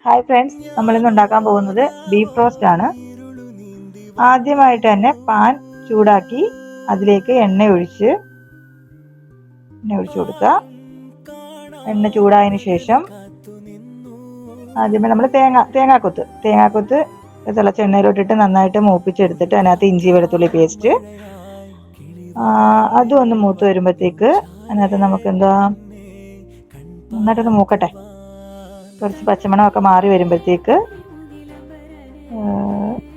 Hi friends, നമ്മളിന്ന് ഉണ്ടാക്കാൻ പോകുന്നത് ബീഫ് റോസ്റ്റ് ആണ്. ആദ്യമായിട്ട് തന്നെ പാൻ ചൂടാക്കി അതിലേക്ക് എണ്ണ ഒഴിച്ച് കൊടുക്കുക. എണ്ണ ചൂടായതിനു ശേഷം ആദ്യമേ നമ്മൾ തേങ്ങാക്കൊത്ത് തിളച്ച എണ്ണയിലോട്ടിട്ട് നന്നായിട്ട് മൂപ്പിച്ചെടുത്തിട്ട് അതിനകത്ത് ഇഞ്ചി വെളുത്തുള്ളി പേസ്റ്റ് അതും ഒന്ന് മൂത്ത് വരുമ്പോഴത്തേക്ക് അതിനകത്ത് നമുക്ക് നന്നായിട്ടൊന്ന് മൂക്കട്ടെ. കുറച്ച് പച്ചമണമൊക്കെ മാറി വരുമ്പോഴത്തേക്ക്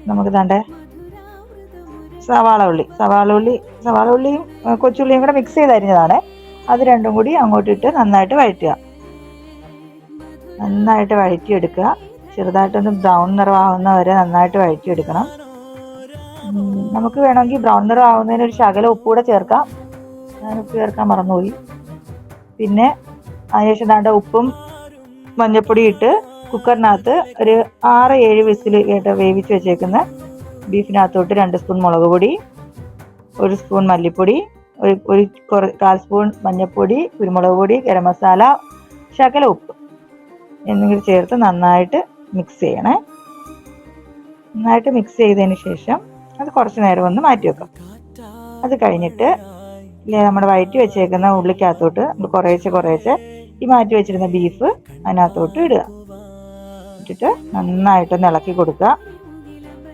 നമുക്ക് സവാള ഉള്ളിയും കൊച്ചുള്ളിയും കൂടെ മിക്സ് ചെയ്തരിഞ്ഞതാണ്. അത് രണ്ടും കൂടി അങ്ങോട്ടിട്ട് നന്നായിട്ട് വഴറ്റിയെടുക്കുക. ചെറുതായിട്ടൊന്ന് ബ്രൗൺ നിറമാവുന്ന വരെ നന്നായിട്ട് വഴറ്റിയെടുക്കണം. നമുക്ക് വേണമെങ്കിൽ ബ്രൗൺ നിറം ആവുന്നതിന് ഒരു ശകലം ഉപ്പ് കൂടെ ചേർക്കാം. ഞാൻ ഉപ്പ് ചേർക്കാൻ മറന്നുപോയി. പിന്നെ അതിനുശേഷം ഉപ്പും മഞ്ഞപ്പൊടി ഇട്ട് കുക്കറിനകത്ത് ഒരു 6-7 വിസിൽ കേട്ട് വേവിച്ച് വെച്ചേക്കുന്ന ബീഫിനകത്തോട്ട് 2 സ്പൂൺ മുളക് പൊടി, 1 സ്പൂൺ മല്ലിപ്പൊടി, ഒരു 1/4 സ്പൂൺ മഞ്ഞൾപ്പൊടി, കുരുമുളക് പൊടി, ഗരം മസാല, ശകല ഉപ്പ് എന്നിവ ചേർത്ത് നന്നായിട്ട് മിക്സ് ചെയ്യണേ. നന്നായിട്ട് മിക്സ് ചെയ്തതിന് ശേഷം അത് കുറച്ച് നേരം ഒന്ന് മാറ്റി വെക്കാം. അത് കഴിഞ്ഞിട്ട് നമ്മുടെ വഴറ്റി വെച്ചേക്കുന്ന ഉള്ളിക്കകത്തോട്ട് കുറേശ്ശെ ഈ മാറ്റി വെച്ചിരുന്ന ബീഫ് അതിനകത്തോട്ട് ഇട്ടിട്ട് നന്നായിട്ടൊന്ന് ഇളക്കി കൊടുക്കുക.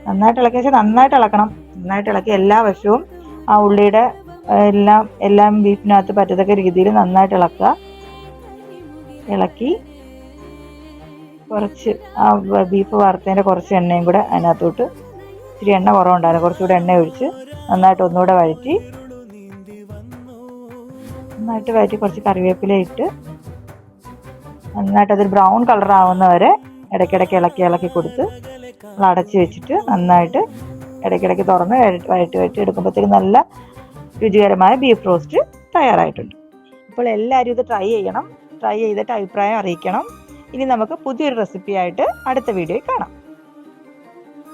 നന്നായിട്ട് ഇളക്കി എല്ലാ വശവും ആ ഉള്ളിയുടെ എല്ലാം ബീഫിനകത്ത് പറ്റത്തക്ക രീതിയിൽ നന്നായിട്ട് ഇളക്കി കുറച്ച് ആ ബീഫ് വറുത്തതിൻ്റെ കുറച്ച് എണ്ണയും കൂടെ അതിനകത്തോട്ട്, ഇച്ചിരി എണ്ണ കുറവുണ്ടായിരുന്നു, കുറച്ചുകൂടെ എണ്ണ ഒഴിച്ച് നന്നായിട്ട് ഒന്നുകൂടെ വഴറ്റി കുറച്ച് കറിവേപ്പില ഇട്ട് നന്നായിട്ട് അതൊരു ബ്രൗൺ കളർ ആവുന്നവരെ ഇടയ്ക്കിടയ്ക്ക് ഇളക്കി കൊടുത്ത് നമ്മൾ അടച്ച് വെച്ചിട്ട് നന്നായിട്ട് ഇടയ്ക്കിടയ്ക്ക് തുറന്ന് വഴറ്റി എടുക്കുമ്പോഴത്തേക്ക് നല്ല രുചികരമായ ബീഫ് റോസ്റ്റ് തയ്യാറായിട്ടുണ്ട്. അപ്പോൾ എല്ലാവരും ഇത് ട്രൈ ചെയ്യണം. ട്രൈ ചെയ്തിട്ട് അഭിപ്രായം അറിയിക്കണം. ഇനി നമുക്ക് പുതിയൊരു റെസിപ്പിയായിട്ട് അടുത്ത വീഡിയോയിൽ കാണാം.